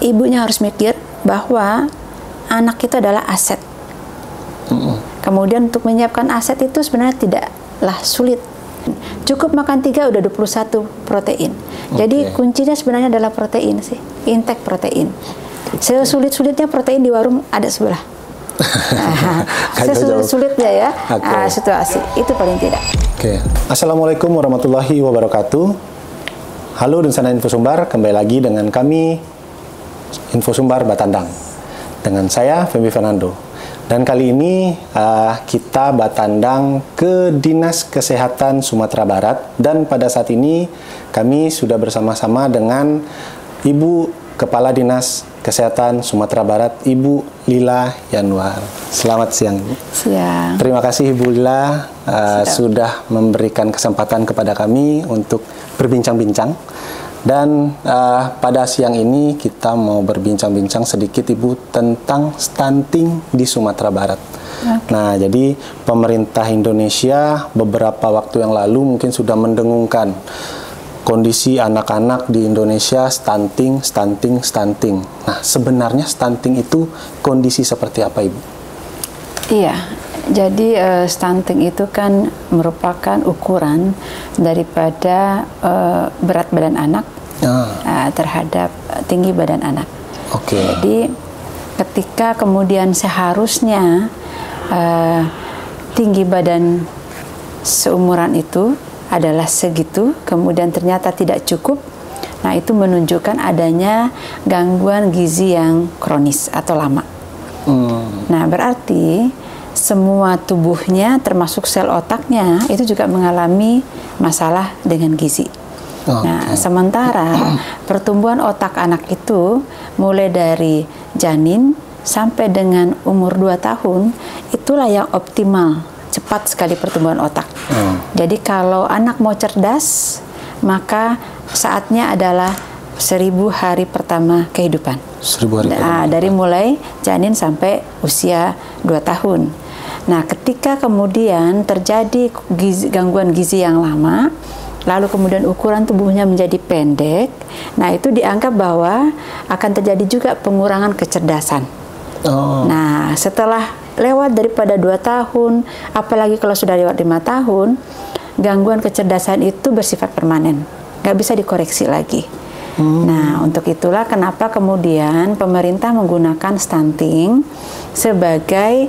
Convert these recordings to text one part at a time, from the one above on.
ibunya harus mikir bahwa anak itu adalah aset. Kemudian untuk menyiapkan aset itu sebenarnya tidaklah sulit. Cukup makan 3 udah 21 protein. Jadi kuncinya sebenarnya adalah protein sih, intake protein. Sesulit-sulitnya protein di warung ada sebelah. Sesulit-sulitnya ya situasi itu paling tidak. Assalamualaikum warahmatullahi wabarakatuh. Halo Dunsana Infosumbar, kembali lagi dengan kami Infosumbar Batandang. Dengan saya Femi Fernando. Dan kali ini kita batandang ke Dinas Kesehatan Sumatera Barat, dan pada saat ini kami sudah bersama-sama dengan Ibu Kepala Dinas Kesehatan Sumatera Barat, Ibu Lila Yanwar. Selamat siang, Ibu. Siang. Terima kasih Ibu Lila sudah memberikan kesempatan kepada kami untuk berbincang-bincang. Dan pada siang ini kita mau berbincang-bincang sedikit Ibu tentang stunting di Sumatera Barat. Nah, jadi pemerintah Indonesia beberapa waktu yang lalu mungkin sudah mendengungkan kondisi anak-anak di Indonesia stunting. Nah, sebenarnya stunting itu kondisi seperti apa, Ibu? Iya, jadi stunting itu kan merupakan ukuran daripada berat badan anak terhadap tinggi badan anak. Jadi ketika kemudian seharusnya tinggi badan seumuran itu adalah segitu, kemudian ternyata tidak cukup, nah itu menunjukkan adanya gangguan gizi yang kronis atau lama. Nah, berarti semua tubuhnya termasuk sel otaknya itu juga mengalami masalah dengan gizi. Nah, sementara pertumbuhan otak anak itu mulai dari janin sampai dengan umur 2 tahun itulah yang optimal, cepat sekali pertumbuhan otak. Jadi kalau anak mau cerdas, maka saatnya adalah 1000 hari pertama kehidupan. 1000 hari pertama. Dari mulai janin sampai usia 2 tahun. Nah, ketika kemudian terjadi gangguan gizi yang lama, lalu kemudian ukuran tubuhnya menjadi pendek, nah itu dianggap bahwa akan terjadi juga pengurangan kecerdasan. Nah, setelah lewat daripada 2 tahun, apalagi kalau sudah lewat 5 tahun, gangguan kecerdasan itu bersifat permanen, nggak bisa dikoreksi lagi. Nah, untuk itulah kenapa kemudian pemerintah menggunakan stunting sebagai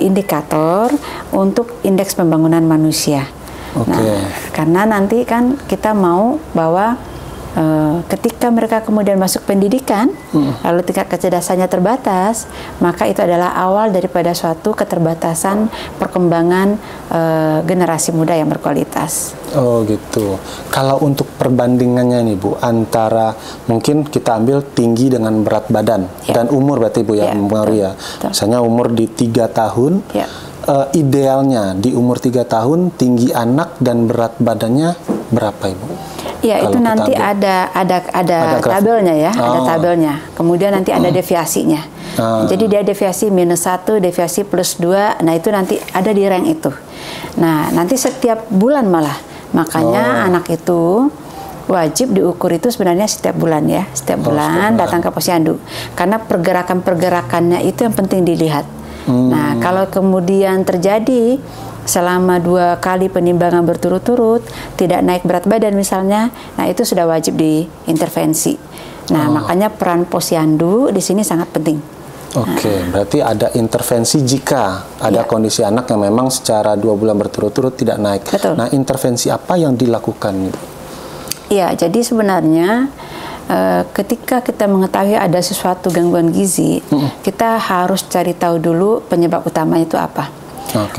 indikator untuk indeks pembangunan manusia. Nah, karena nanti kan kita mau bahwa ketika mereka kemudian masuk pendidikan, lalu tingkat kecerdasannya terbatas, maka itu adalah awal daripada suatu keterbatasan perkembangan generasi muda yang berkualitas. Oh gitu. Kalau untuk perbandingannya nih Bu, antara mungkin kita ambil tinggi dengan berat badan dan umur berarti Bu ya, mempengaruhi ya. Misalnya umur di 3 tahun, idealnya di umur 3 tahun tinggi anak dan berat badannya berapa Ibu? Ya, itu nanti ada tabelnya ya, ada tabelnya. Kemudian nanti ada deviasinya. Jadi dia deviasi -1, deviasi +2. Nah, itu nanti ada di rank itu. Nah, nanti setiap bulan malah. Makanya anak itu wajib diukur itu sebenarnya setiap bulan ya. Setiap bulan datang ke posyandu. Karena pergerakan-pergerakannya itu yang penting dilihat. Nah, kalau kemudian terjadi selama 2 kali penimbangan berturut-turut tidak naik berat badan misalnya, nah itu sudah wajib diintervensi. Nah, makanya peran posyandu di sini sangat penting. Berarti ada intervensi jika ada kondisi anak yang memang secara 2 bulan berturut-turut tidak naik. Nah, intervensi apa yang dilakukan? Iya, jadi sebenarnya ketika kita mengetahui ada sesuatu gangguan gizi, kita harus cari tahu dulu penyebab utamanya itu apa.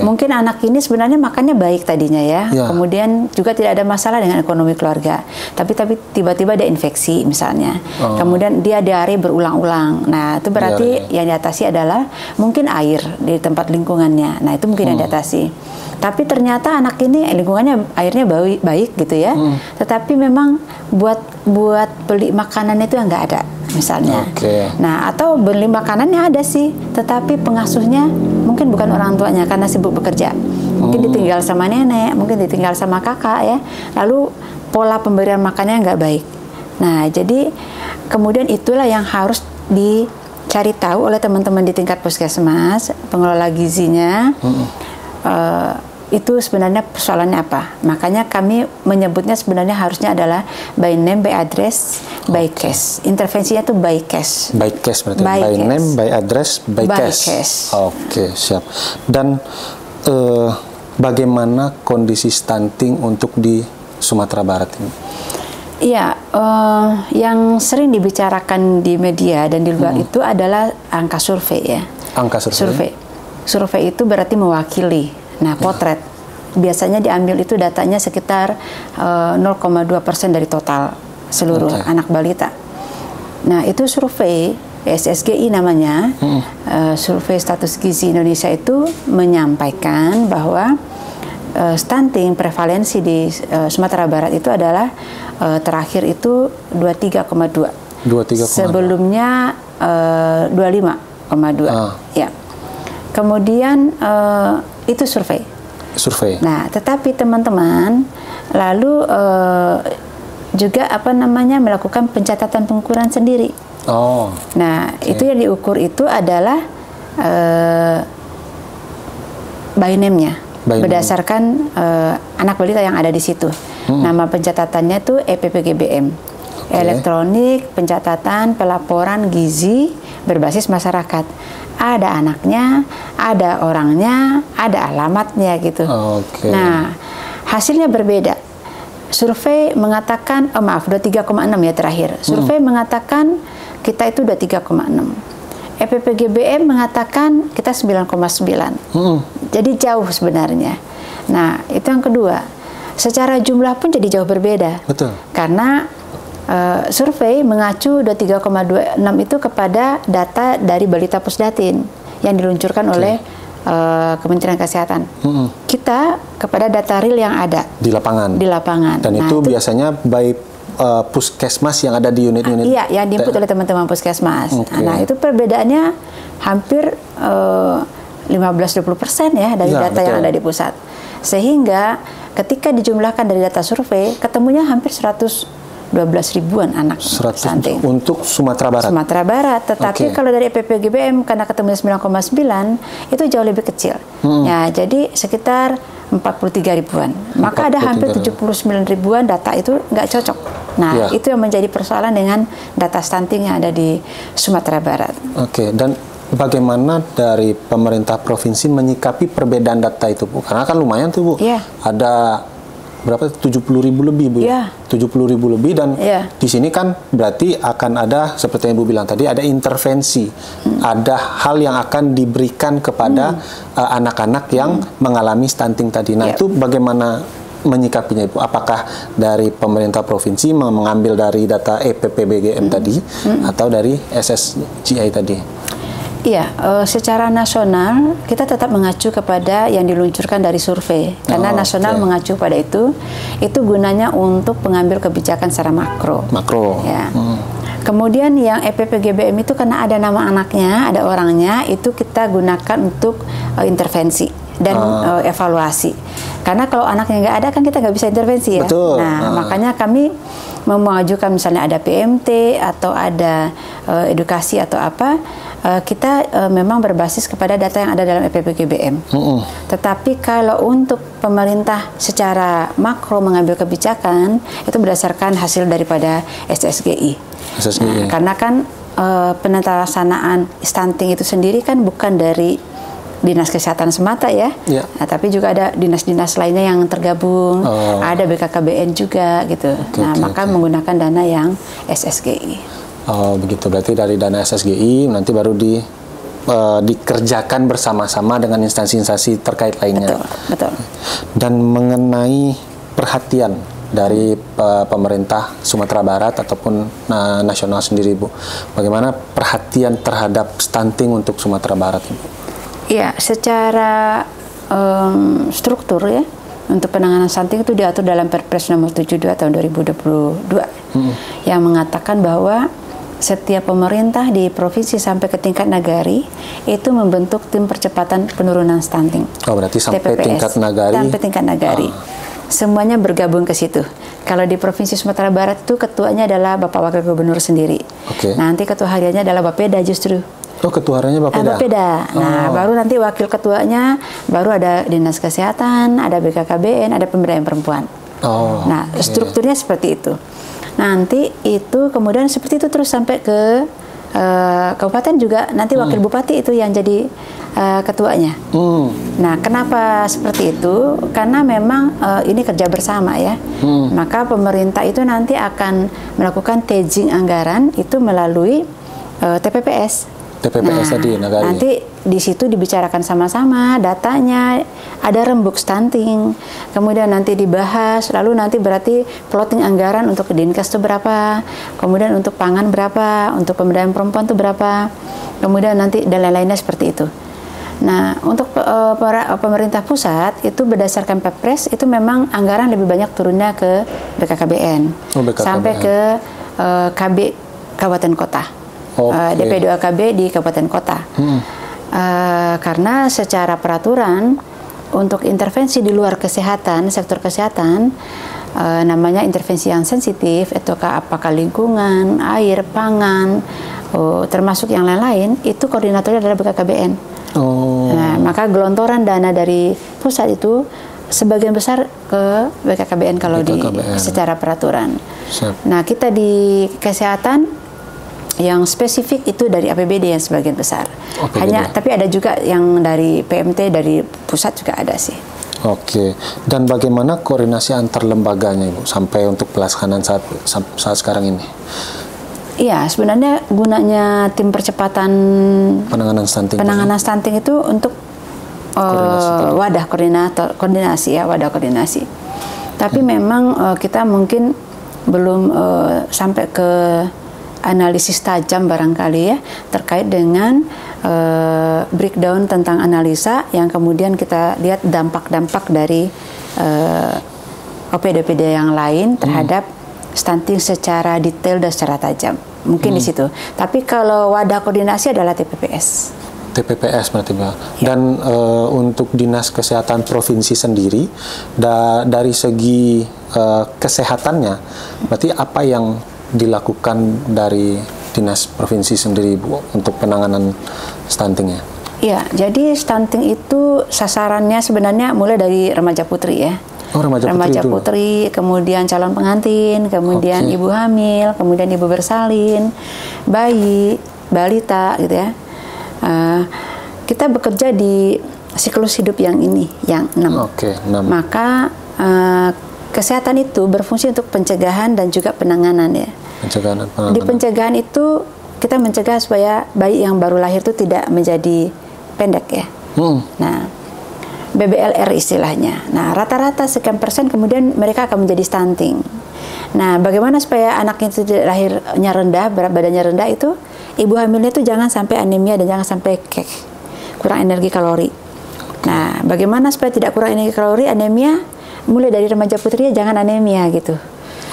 Mungkin anak ini sebenarnya makannya baik tadinya ya, kemudian juga tidak ada masalah dengan ekonomi keluarga, tapi tiba-tiba dia infeksi misalnya, kemudian dia diare berulang-ulang. Nah, itu berarti yang diatasi adalah mungkin air di tempat lingkungannya. Nah, itu mungkin yang diatasi. Tapi ternyata anak ini lingkungannya airnya baik gitu ya, tetapi memang buat beli makanan itu nggak ada misalnya. Nah, atau beli makanannya ada sih, tetapi pengasuhnya mungkin bukan orang tuanya karena sibuk bekerja. Mungkin ditinggal sama nenek, mungkin ditinggal sama kakak ya. Lalu pola pemberian makannya nggak baik. Nah, jadi kemudian itulah yang harus dicari tahu oleh teman-teman di tingkat puskesmas, pengelola gizinya. Itu sebenarnya persoalannya apa? Makanya kami menyebutnya sebenarnya harusnya adalah by name, by address, by case. Intervensinya itu by case. By case berarti. By name, by address, by case. Oke, siap. Dan bagaimana kondisi stunting untuk di Sumatera Barat ini? Iya, yang sering dibicarakan di media dan di luar itu adalah angka survei ya. Angka survei. Survei itu berarti mewakili. Nah, potret biasanya diambil itu datanya sekitar 0,2% dari total seluruh anak balita. Nah, itu survei SSGI namanya, Survei Status Gizi Indonesia itu menyampaikan bahwa stunting prevalensi di Sumatera Barat itu adalah terakhir itu 23,2. 23,2. Sebelumnya 25,2. Ya. Kemudian itu survei. Nah, tetapi teman-teman lalu juga melakukan pencatatan pengukuran sendiri. Nah, itu yang diukur itu adalah by name-nya, berdasarkan anak balita yang ada di situ. Nama pencatatannya itu EPPGBM, elektronik pencatatan pelaporan gizi berbasis masyarakat. Ada anaknya, ada orangnya, ada alamatnya gitu. Nah, hasilnya berbeda. Survei mengatakan, 23,6 ya terakhir. Survei mengatakan kita itu udah 3,6. EPPGBM mengatakan kita 9,9. Jadi jauh sebenarnya. Nah, itu yang kedua. Secara jumlah pun jadi jauh berbeda. Betul. Karena survei mengacu 23,26 itu kepada data dari Balita Pusdatin yang diluncurkan oleh Kementerian Kesehatan. Kita kepada data real yang ada di lapangan. Dan itu biasanya by puskesmas yang ada di unit-unit. Iya, yang diinput oleh teman-teman puskesmas. Nah, itu perbedaannya hampir 15-20% ya dari data yang ada di pusat. Sehingga ketika dijumlahkan dari data survei, ketemunya hampir 112 ribuan anak stunting. Untuk Sumatera Barat? Sumatera Barat, tetapi kalau dari EPPGBM karena ketemunya 9,9 itu jauh lebih kecil. Ya, jadi sekitar 43 ribuan. Maka ada hampir 79 ribuan data itu nggak cocok. Nah, itu yang menjadi persoalan dengan data stunting yang ada di Sumatera Barat. Dan bagaimana dari pemerintah provinsi menyikapi perbedaan data itu, Bu? Karena kan lumayan tuh, Bu. Ada berapa? 70.000 lebih, Bu. 70.000 lebih dan di sini kan berarti akan ada seperti yang Bu bilang tadi, ada intervensi. Ada hal yang akan diberikan kepada anak-anak yang mengalami stunting tadi. Nah, itu bagaimana menyikapinya, Ibu? Apakah dari pemerintah provinsi mengambil dari data EPPBGM tadi atau dari SSGI tadi? Iya, secara nasional kita tetap mengacu kepada yang diluncurkan dari survei karena nasional mengacu pada itu gunanya untuk mengambil kebijakan secara makro. Ya. Kemudian yang EPPGBM itu karena ada nama anaknya, ada orangnya, itu kita gunakan untuk intervensi dan evaluasi. Karena kalau anaknya nggak ada kan kita nggak bisa intervensi ya. Betul. Nah, makanya kami memajukan misalnya ada PMT atau ada edukasi atau apa. Kita memang berbasis kepada data yang ada dalam EPPGBM. Tetapi kalau untuk pemerintah secara makro mengambil kebijakan, itu berdasarkan hasil daripada SSGI. Karena kan penelaksanaan stunting itu sendiri kan bukan dari Dinas Kesehatan semata ya. Nah, tapi juga ada dinas-dinas lainnya yang tergabung, ada BKKBN juga gitu. Maka menggunakan dana yang SSGI. Begitu, berarti dari dana SSGI nanti baru dikerjakan bersama-sama dengan instansi-instansi terkait lainnya. Betul. Dan mengenai perhatian dari pemerintah Sumatera Barat ataupun nasional sendiri, Bu, bagaimana perhatian terhadap stunting untuk Sumatera Barat, Ibu? Iya, secara struktur ya, untuk penanganan stunting itu diatur dalam Perpres nomor 72 tahun 2022 yang mengatakan bahwa setiap pemerintah di provinsi sampai ke tingkat nagari itu membentuk tim percepatan penurunan stunting. Berarti sampai TPPS, tingkat nagari. Sampai tingkat nagari. semuanya bergabung ke situ. Kalau di Provinsi Sumatera Barat itu ketuanya adalah Bapak Wakil Gubernur sendiri. Nanti ketua hariannya adalah Bapeda justru. Oh, ketua hariannya Bapeda. Bapeda. Nah, baru nanti wakil ketuanya baru ada Dinas Kesehatan, ada BKKBN, ada Pemberdayaan Perempuan. Nah, strukturnya seperti itu. Nanti itu kemudian seperti itu terus sampai ke kabupaten juga, nanti wakil bupati itu yang jadi ketuanya. Nah, kenapa seperti itu? Karena memang ini kerja bersama ya. Maka pemerintah itu nanti akan melakukan staging anggaran itu melalui TPPS. Tadi Nagari. Nanti di situ dibicarakan sama-sama datanya, ada rembuk stunting, kemudian nanti dibahas, lalu nanti berarti plotting anggaran untuk Dinkes itu berapa, kemudian untuk pangan berapa, untuk pemberdayaan perempuan itu berapa, kemudian nanti dan lain-lainnya seperti itu. Nah, untuk pemerintah pusat itu berdasarkan Perpres itu memang anggaran lebih banyak turunnya ke BKKBN, sampai ke KB Kabupaten Kota. DP2KB di kabupaten kota. Karena secara peraturan untuk intervensi di luar kesehatan, sektor kesehatan, namanya intervensi yang sensitif, apakah lingkungan, air, pangan, termasuk yang lain-lain, itu koordinatornya adalah BKKBN. Nah, maka gelontoran dana dari pusat itu sebagian besar ke BKKBN kalau secara peraturan. Nah, kita di kesehatan yang spesifik itu dari APBD yang sebagian besar. Tapi ada juga yang dari PMT, dari pusat juga ada sih. Dan bagaimana koordinasi antar lembaganya, Ibu, sampai untuk pelaksanaan saat sekarang ini? Iya, sebenarnya gunanya tim percepatan penanganan stunting itu untuk wadah koordinasi. Tapi memang kita mungkin belum sampai ke analisis tajam barangkali ya, terkait dengan breakdown tentang analisa yang kemudian kita lihat dampak-dampak dari OPD-OPD yang lain terhadap stunting secara detail dan secara tajam. Mungkin di situ. Tapi kalau wadah koordinasi adalah TPPS. TPPS berarti, Mbak. Dan untuk Dinas Kesehatan Provinsi sendiri, dari segi kesehatannya, berarti apa yang dilakukan dari Dinas Provinsi sendiri, Bu, untuk penanganan stuntingnya? Iya, jadi stunting itu sasarannya sebenarnya mulai dari remaja putri ya. Remaja putri, kemudian calon pengantin, kemudian ibu hamil, kemudian ibu bersalin, bayi, balita gitu ya. Kita bekerja di siklus hidup yang ini, yang 6. 6. Maka kesehatan itu berfungsi untuk pencegahan dan juga penanganan ya. Di pencegahan itu kita mencegah supaya bayi yang baru lahir itu tidak menjadi pendek ya. Nah, BBLR istilahnya. Nah, rata-rata sekian persen kemudian mereka akan menjadi stunting. Nah, bagaimana supaya anak itu tidak lahirnya rendah, berat badannya rendah itu, ibu hamilnya itu jangan sampai anemia dan jangan sampai kurang energi kalori. Nah, bagaimana supaya tidak kurang energi kalori, anemia, mulai dari remaja putrinya jangan anemia gitu.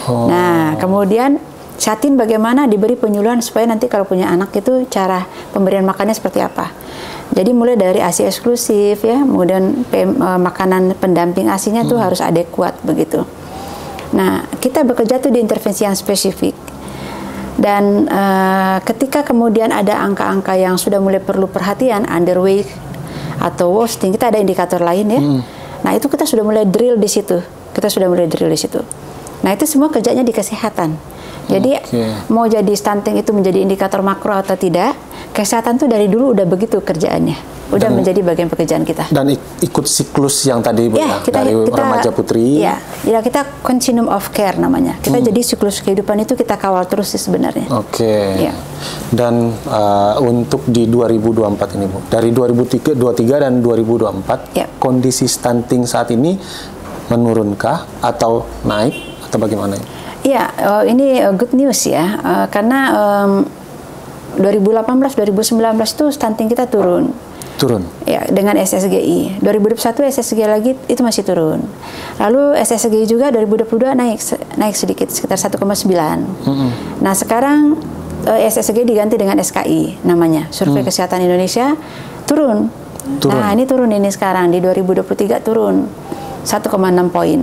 Nah, kemudian Satin bagaimana diberi penyuluhan supaya nanti kalau punya anak itu cara pemberian makannya seperti apa. Jadi mulai dari ASI eksklusif ya, kemudian makanan pendamping ASInya tuh harus adekuat begitu. Nah, kita bekerja tuh di intervensi yang spesifik. Dan ketika kemudian ada angka-angka yang sudah mulai perlu perhatian, underweight atau wasting, kita ada indikator lain ya. Nah, itu kita sudah mulai drill di situ. Nah, itu semua kerjanya di kesehatan. Jadi mau jadi stunting itu menjadi indikator makro atau tidak, kesehatan tuh dari dulu udah begitu kerjaannya, udah menjadi bagian pekerjaan kita. Dan ikut siklus yang tadi dari remaja putri. Ya, kita continuum of care namanya. Kita jadi siklus kehidupan itu kita kawal terus sih sebenarnya. Ya. Dan untuk di 2024 ini, Bu, dari 2023 dan 2024, kondisi stunting saat ini menurunkah atau naik atau bagaimana? Ya, ini good news ya, karena 2018-2019 itu stunting kita turun. Ya, dengan SSGI. 2021 SSGI lagi itu masih turun. Lalu SSGI juga 2022 naik sedikit, sekitar 1,9. Nah, sekarang SSGI diganti dengan SKI namanya, Survei Kesehatan Indonesia, turun. Nah, ini turun ini sekarang di 2023 turun 1,6 poin.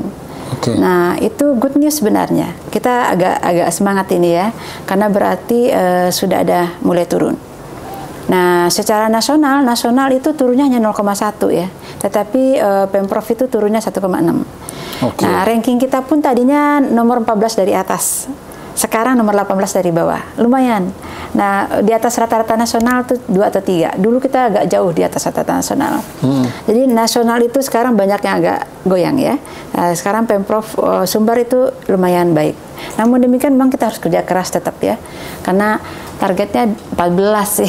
Nah, itu good news sebenarnya. Kita agak semangat ini ya, karena berarti sudah ada mulai turun. Nah, secara nasional itu turunnya hanya 0,1 ya, tetapi Pemprov itu turunnya 1,6. Nah, ranking kita pun tadinya nomor 14 dari atas, sekarang nomor 18 dari bawah, lumayan. Nah, di atas rata-rata nasional tuh 2 atau 3. Dulu kita agak jauh di atas rata-rata nasional. Jadi nasional itu sekarang banyak yang agak goyang ya. Nah, sekarang Pemprov Sumbar itu lumayan baik. Namun demikian memang kita harus kerja keras tetap ya, karena targetnya 14 sih.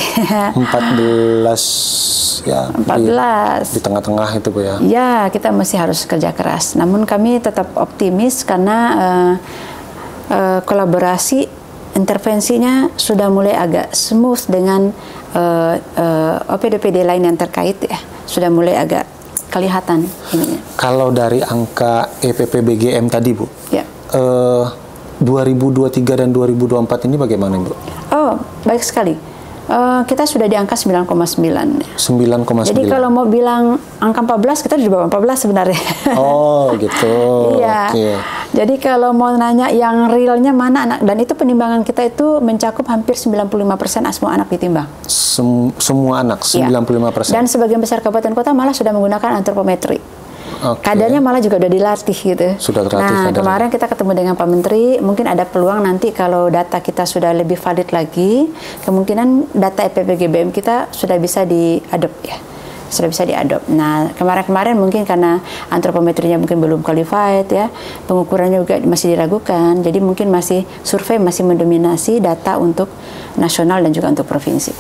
14 ya. 14 di tengah-tengah itu Bu ya. Ya, kita masih harus kerja keras. Namun kami tetap optimis karena kolaborasi intervensinya sudah mulai agak smooth dengan OPD-OPD lain yang terkait ya, sudah mulai agak kelihatan ininya. Kalau dari angka EPPBGM tadi Bu, ya. 2023 dan 2024 ini bagaimana Bu? Oh, baik sekali. Kita sudah di angka 9,9. 9,9. Jadi kalau mau bilang angka 14, kita di bawah 14 sebenarnya. Oh, gitu. Iya. Jadi kalau mau nanya yang realnya mana anak, dan itu penimbangan kita itu mencakup hampir 95% semua anak ditimbang. Semua anak, 95%. Dan sebagian besar kabupaten kota malah sudah menggunakan antropometri. Kadarnya malah juga udah dilatih gitu. Sudah terlatih. Nah, kemarin kita ketemu dengan Pak Menteri, mungkin ada peluang nanti kalau data kita sudah lebih valid lagi, kemungkinan data EPPGBM kita sudah bisa diadop ya. Sudah bisa diadop. Nah, kemarin mungkin karena antropometrinya mungkin belum qualified ya, pengukurannya juga masih diragukan, jadi mungkin survei masih mendominasi data untuk nasional dan juga untuk provinsi.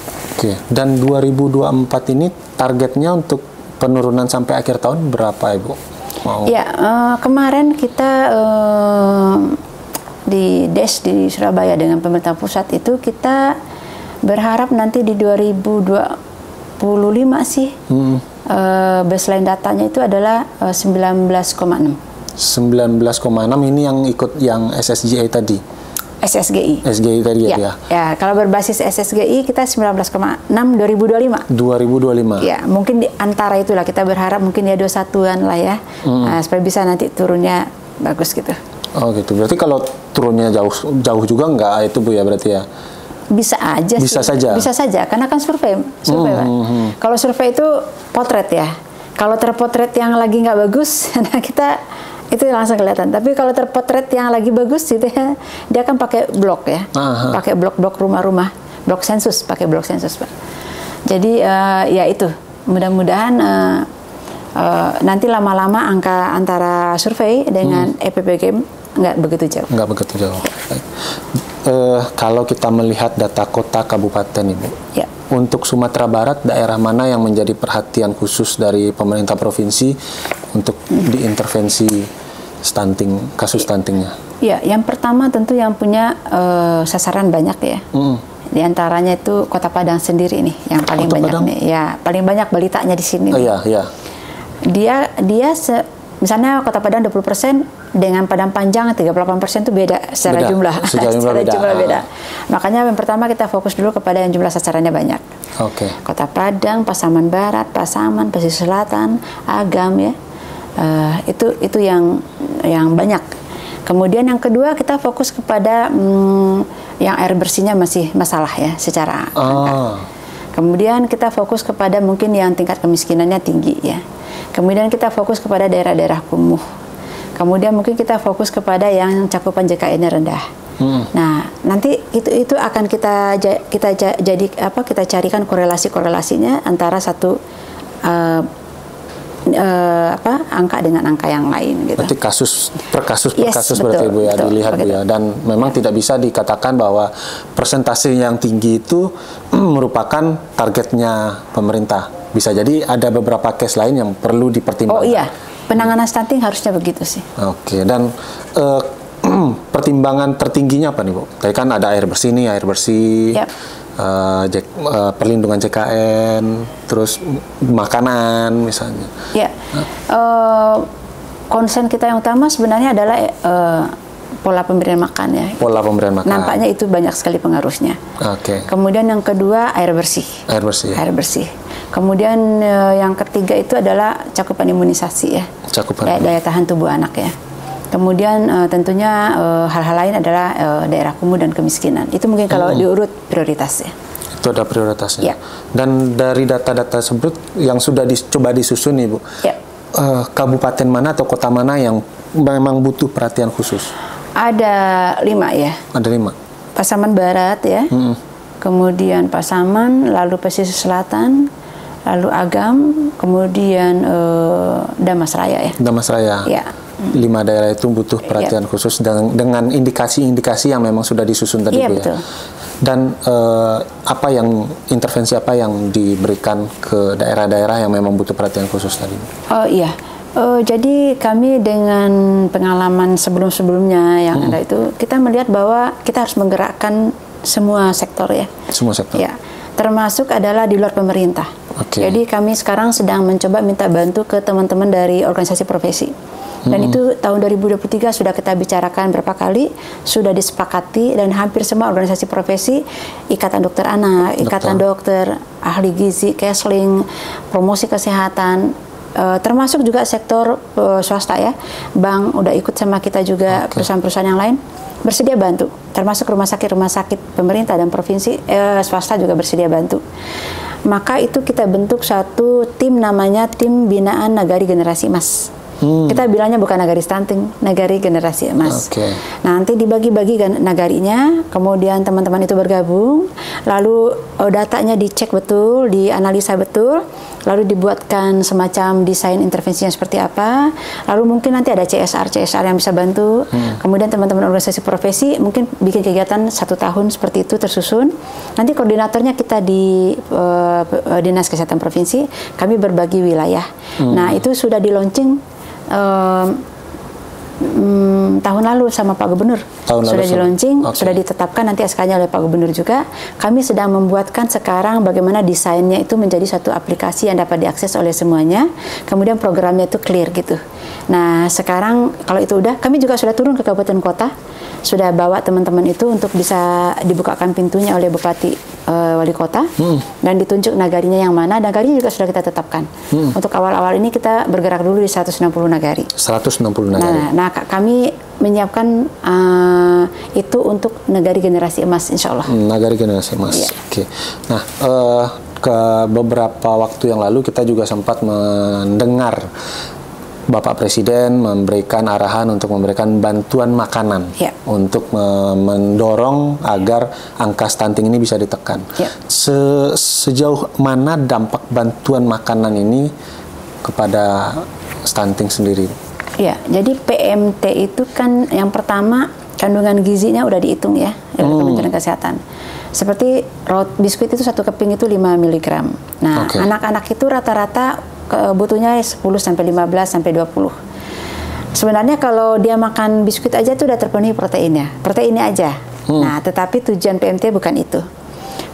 Dan 2024 ini targetnya untuk penurunan sampai akhir tahun berapa Ibu? Ya, kemarin kita di DES di Surabaya dengan pemerintah pusat itu kita berharap nanti di 2025 sih baseline datanya itu adalah 19,6. 19,6 ini yang ikut yang SSGI tadi? SSGI. SSGI tadi ya? Ya, kalau berbasis SSGI kita 19,6 2025. 2025. Ya, mungkin di antara itulah kita berharap mungkin ya 21-an lah ya, supaya bisa nanti turunnya bagus gitu. Oh gitu. Berarti kalau turunnya jauh juga enggak itu Bu ya berarti ya? Bisa aja bisa sih. Saja. Bisa saja, karena kan survei Pak. Kalau survei itu potret ya. Kalau terpotret yang lagi nggak bagus, nah kita itu langsung kelihatan. Tapi kalau terpotret yang lagi bagus gitu ya, dia kan pakai blok ya, pakai blok-blok rumah-rumah, blok sensus, pakai blok sensus Pak. Jadi ya itu, mudah-mudahan nanti lama-lama angka antara survei dengan EPPGM nggak begitu jauh. Nggak begitu jauh. Kalau kita melihat data kota kabupaten Ibu, untuk Sumatera Barat daerah mana yang menjadi perhatian khusus dari pemerintah provinsi untuk diintervensi stunting, kasus stuntingnya? Ya, yang pertama tentu yang punya sasaran banyak ya. Di antaranya itu Kota Padang sendiri nih, yang paling banyak nih. Ya, paling banyak balitanya di sini. Dia misalnya Kota Padang 20%, dengan Padang Panjang 38% itu beda secara jumlah. Secara jumlah beda. Makanya yang pertama kita fokus dulu kepada yang jumlah sasarannya banyak. Kota Padang, Pasaman Barat, Pasaman, Pesisir Selatan, Agam ya. Itu yang banyak. Kemudian yang kedua kita fokus kepada yang air bersihnya masih masalah ya secara angka. Kemudian kita fokus kepada mungkin yang tingkat kemiskinannya tinggi ya. Kemudian kita fokus kepada daerah-daerah kumuh. Kemudian mungkin kita fokus kepada yang cakupan JKN-nya rendah. Nah, nanti itu akan kita carikan korelasinya antara satu angka dengan angka yang lain gitu. Berarti kasus per kasus berarti Bu ya, dilihat Bu ya. Dan memang tidak bisa dikatakan bahwa persentase yang tinggi itu merupakan targetnya pemerintah. Bisa jadi ada beberapa case lain yang perlu dipertimbangkan. Oh iya, penanganan stunting harusnya begitu sih. Dan pertimbangan tertingginya apa nih Bu? Tadi kan ada air bersih nih, perlindungan JKN, terus makanan misalnya. Konsen kita yang utama sebenarnya adalah pola pemberian makan ya. Pola pemberian makan. Nampaknya itu banyak sekali pengaruhnya. Kemudian yang kedua air bersih. Air bersih. Kemudian yang ketiga itu adalah cakupan imunisasi ya. Daya tahan tubuh anak ya. Kemudian tentunya hal-hal lain adalah daerah kumuh dan kemiskinan. Itu mungkin kalau diurut prioritasnya. Itu ada prioritasnya. Ya. Dan dari data-data tersebut yang sudah coba disusun Ibu, Ya. Kabupaten mana atau kota mana yang memang butuh perhatian khusus? Ada 5 ya. Ada 5. Pasaman Barat ya. Kemudian Pasaman, lalu Pesisir Selatan, lalu Agam, kemudian Damas Raya ya. Damas Raya. Ya. 5 daerah itu butuh perhatian khusus dengan indikasi-indikasi yang memang sudah disusun tadi Iya, Bu, betul. ya. Dan intervensi apa yang diberikan ke daerah-daerah yang memang butuh perhatian khusus tadi? Oh iya. Jadi kami dengan pengalaman sebelum-sebelumnya yang ada itu, kita melihat bahwa kita harus menggerakkan semua sektor ya. Semua sektor. Ya, termasuk adalah di luar pemerintah. Okay. Jadi kami sekarang sedang mencoba minta bantu ke teman-teman dari organisasi profesi. Dan itu tahun 2023 sudah kita bicarakan berapa kali, sudah disepakati, dan hampir semua organisasi profesi, Ikatan Dokter Anak, Ikatan Dokter, Ahli Gizi, Kesling, Promosi Kesehatan, termasuk juga sektor swasta ya, bank udah ikut sama kita juga, perusahaan-perusahaan yang lain bersedia bantu, termasuk rumah sakit pemerintah dan provinsi, swasta juga bersedia bantu. Maka itu kita bentuk satu tim, namanya Tim Binaan Nagari Generasi Emas. Kita bilangnya bukan nagari stunting, nagari generasi emas. Okay. Nanti dibagi-bagi nagarinya, kemudian teman-teman itu bergabung, lalu datanya dicek betul, dianalisa betul, lalu dibuatkan semacam desain intervensinya seperti apa, lalu mungkin nanti ada CSR yang bisa bantu, kemudian teman-teman organisasi profesi mungkin bikin kegiatan 1 tahun seperti itu tersusun, nanti koordinatornya kita di Dinas Kesehatan Provinsi, kami berbagi wilayah. Nah itu sudah di launching tahun lalu sama Pak Gubernur. Sudah di launching, sudah ditetapkan nanti SK-nya oleh Pak Gubernur juga. Kami sedang membuatkan sekarang bagaimana desainnya itu menjadi satu aplikasi yang dapat diakses oleh semuanya. Kemudian programnya itu clear gitu. Nah sekarang kalau itu udah, kami juga sudah turun ke kabupaten kota, sudah bawa teman-teman itu untuk bisa dibukakan pintunya oleh Bupati Wali Kota, dan ditunjuk nagarinya yang mana. Nagarinya juga sudah kita tetapkan. Untuk awal-awal ini kita bergerak dulu di 160 nagari. 160 nagari. Nah kami menyiapkan itu untuk nagari generasi emas, insya Allah. Nagari generasi emas. Yeah. Oke. Nah, ke beberapa waktu yang lalu kita juga sempat mendengar Bapak Presiden memberikan arahan untuk memberikan bantuan makanan untuk mendorong agar angka stunting ini bisa ditekan. Sejauh mana dampak bantuan makanan ini kepada stunting sendiri? Ya, jadi PMT itu kan yang pertama kandungan gizinya udah dihitung ya oleh Kementerian Kesehatan. Seperti biskuit itu 1 keping itu 5 mg. Nah, anak-anak itu rata-rata butuhnya 10 sampai 15 sampai 20. Sebenarnya kalau dia makan biskuit aja itu udah terpenuhi proteinnya aja. Nah, tetapi tujuan PMT bukan itu.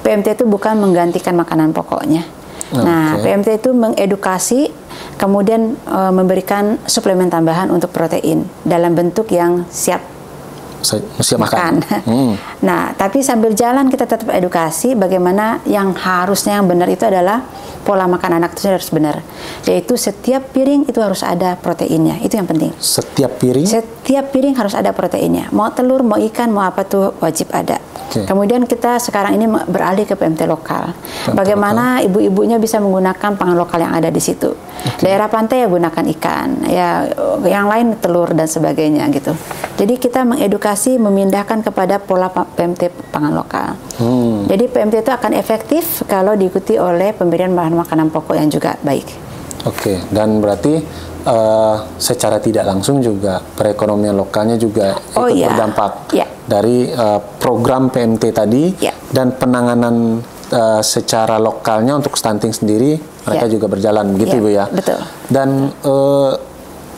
PMT itu bukan menggantikan makanan pokoknya. Nah, PMT itu mengedukasi, kemudian memberikan suplemen tambahan untuk protein dalam bentuk yang siap makan. Nah, tapi sambil jalan kita tetap edukasi bagaimana yang harusnya yang benar itu adalah pola makan anak itu harus benar. Yaitu setiap piring itu harus ada proteinnya. Itu yang penting. Setiap piring? Setiap piring harus ada proteinnya. Mau telur, mau ikan, mau apa tuh wajib ada. Kemudian kita sekarang ini beralih ke PMT lokal. Bagaimana ibu-ibunya bisa menggunakan pangan lokal yang ada di situ. Daerah pantai ya gunakan ikan, ya yang lain telur dan sebagainya gitu. Jadi kita mengedukasi, memindahkan kepada pola PMT pangan lokal. Jadi PMT itu akan efektif kalau diikuti oleh pemberian bahan makanan pokok yang juga baik. Dan berarti secara tidak langsung juga perekonomian lokalnya juga ikut berdampak dari program PMT tadi dan penanganan secara lokalnya untuk stunting sendiri mereka juga berjalan begitu Ibu ya. Betul. Dan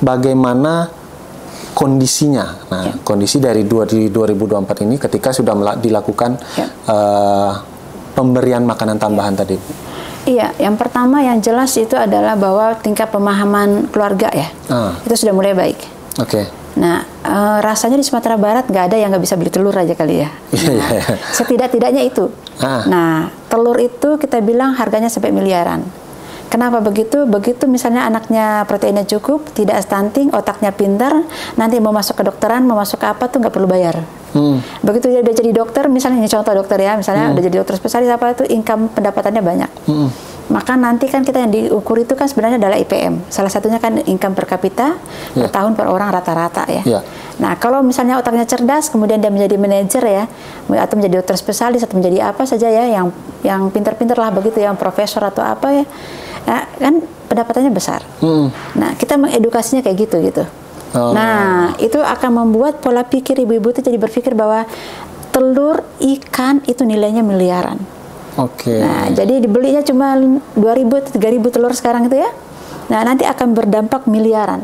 bagaimana kondisinya? Nah, kondisi dari 2024 ini ketika sudah dilakukan pemberian makanan tambahan tadi. Iya, yang pertama yang jelas itu adalah bahwa tingkat pemahaman keluarga ya, itu sudah mulai baik. Nah, rasanya di Sumatera Barat nggak ada yang nggak bisa beli telur aja kali ya. Setidak-tidaknya itu. Nah, telur itu kita bilang harganya sampai miliaran. Kenapa begitu? Begitu misalnya anaknya proteinnya cukup, tidak stunting, otaknya pintar, nanti mau masuk ke dokteran, mau masuk ke apa tuh nggak perlu bayar. Begitu dia udah jadi dokter, misalnya ini contoh dokter ya, misalnya udah jadi dokter spesialis apa itu, income pendapatannya banyak. Maka nanti kan kita yang diukur itu kan sebenarnya adalah IPM. Salah satunya kan income per kapita per tahun per orang rata-rata ya. Nah kalau misalnya otaknya cerdas, kemudian dia menjadi manajer ya, atau menjadi dokter spesialis atau menjadi apa saja ya, yang pintar-pintar lah begitu, yang profesor atau apa ya, nah, kan pendapatannya besar. Nah kita mengedukasinya kayak gitu. Nah itu akan membuat pola pikir ibu-ibu itu jadi berpikir bahwa telur ikan itu nilainya miliaran. Nah jadi dibelinya cuma 2.000 3.000 telur sekarang itu ya. Nah nanti akan berdampak miliaran.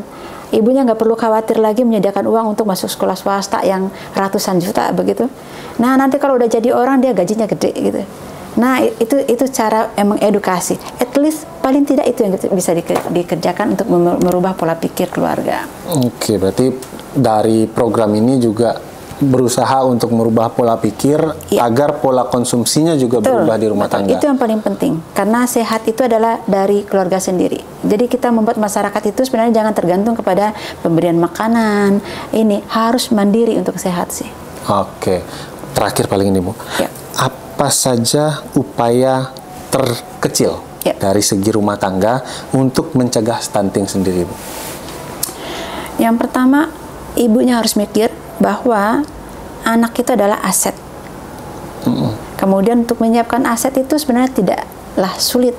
Ibunya nggak perlu khawatir lagi menyediakan uang untuk masuk sekolah swasta yang ratusan juta begitu. Nah nanti kalau udah jadi orang dia gajinya gede gitu. Nah itu cara emang edukasi. At least paling tidak itu yang bisa dikerjakan untuk merubah pola pikir keluarga. Oke, berarti dari program ini juga berusaha untuk merubah pola pikir agar pola konsumsinya juga berubah di rumah tangga. Itu yang paling penting karena sehat itu adalah dari keluarga sendiri. Jadi kita membuat masyarakat itu sebenarnya jangan tergantung kepada pemberian makanan. Ini harus mandiri untuk sehat sih. Oke, terakhir paling ini Bu. Apa saja upaya terkecil dari segi rumah tangga untuk mencegah stunting sendiri Bu? Yang pertama, ibunya harus mikir bahwa anak itu adalah aset. Kemudian untuk menyiapkan aset itu sebenarnya tidaklah sulit.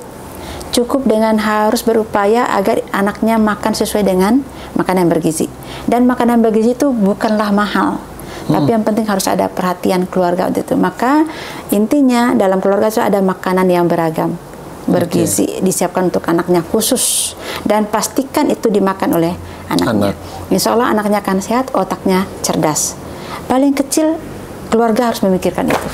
Cukup dengan harus berupaya agar anaknya makan sesuai dengan makanan bergizi. Dan makanan bergizi itu bukanlah mahal. Tapi yang penting harus ada perhatian keluarga untuk itu. Maka intinya dalam keluarga itu ada makanan yang beragam, bergizi, disiapkan untuk anaknya khusus. Dan pastikan itu dimakan oleh anaknya. Insya Allah anaknya akan sehat, otaknya cerdas. Paling kecil keluarga harus memikirkan itu.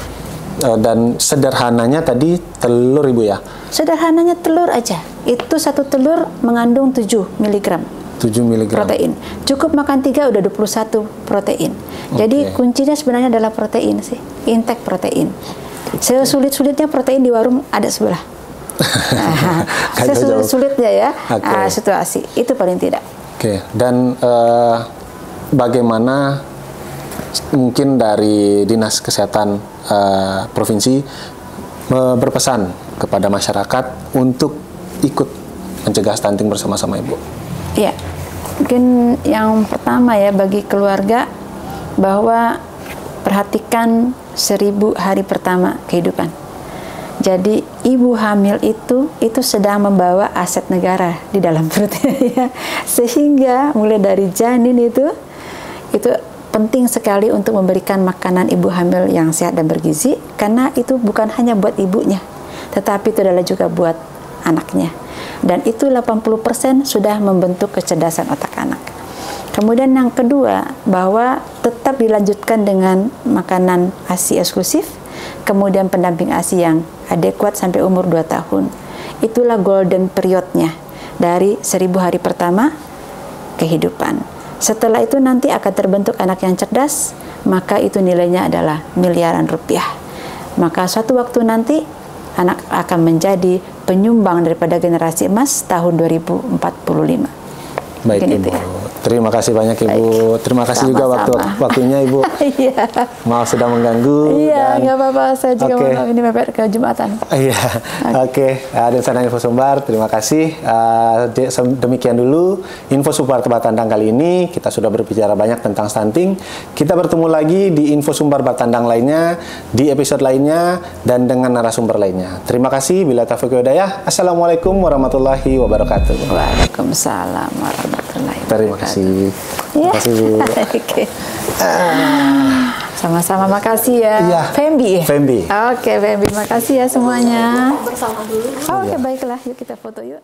Dan sederhananya tadi telur Ibu ya? Sederhananya telur aja. Itu satu telur mengandung 7 mg. 7 mg protein. Cukup makan 3 udah 21 protein. Jadi kuncinya sebenarnya adalah protein sih. Intake protein. Sesulit-sulitnya protein di warung ada sebelah. Sesulit-sulitnya ya situasi. Itu paling tidak. Dan bagaimana mungkin dari Dinas Kesehatan Provinsi berpesan kepada masyarakat untuk ikut mencegah stunting bersama-sama Ibu? Ya, mungkin yang pertama ya bagi keluarga bahwa perhatikan 1000 hari pertama kehidupan. Jadi ibu hamil itu sedang membawa aset negara di dalam perutnya ya. Sehingga mulai dari janin itu penting sekali untuk memberikan makanan ibu hamil yang sehat dan bergizi karena itu bukan hanya buat ibunya, tetapi itu adalah juga buat anaknya. Dan itu 80% sudah membentuk kecerdasan otak anak. Kemudian yang kedua, bahwa tetap dilanjutkan dengan makanan ASI eksklusif, kemudian pendamping ASI yang adekuat sampai umur 2 tahun. Itulah golden periodnya dari 1000 hari pertama kehidupan. Setelah itu nanti akan terbentuk anak yang cerdas, maka itu nilainya adalah miliaran rupiah. Maka suatu waktu nanti anak akan menjadi penyumbang daripada generasi emas tahun 2045. Baik Ibu, terima kasih banyak Ibu. Terima kasih juga waktunya Ibu. Maaf sudah mengganggu. Iya, nggak apa-apa. Saya juga mau ini mepet ke Jumatan. Iya, dan sana Info Sumbar, terima kasih. Demikian dulu Info Sumbar Batandang kali ini. Kita sudah berbicara banyak tentang stunting. Kita bertemu lagi di Info Sumbar Batandang lainnya, di episode lainnya, dan dengan narasumber lainnya. Terima kasih. Bila taufiq wal hidayah. Assalamualaikum warahmatullahi wabarakatuh. Waalaikumsalam warahmatullahi wabarakatuh. Terima kasih. Terima kasih Bu. Sama-sama, makasih ya. Fembi. Fembi. Oke, Fembi, makasih ya semuanya. Bersama dulu. Oke, baiklah, yuk kita foto yuk.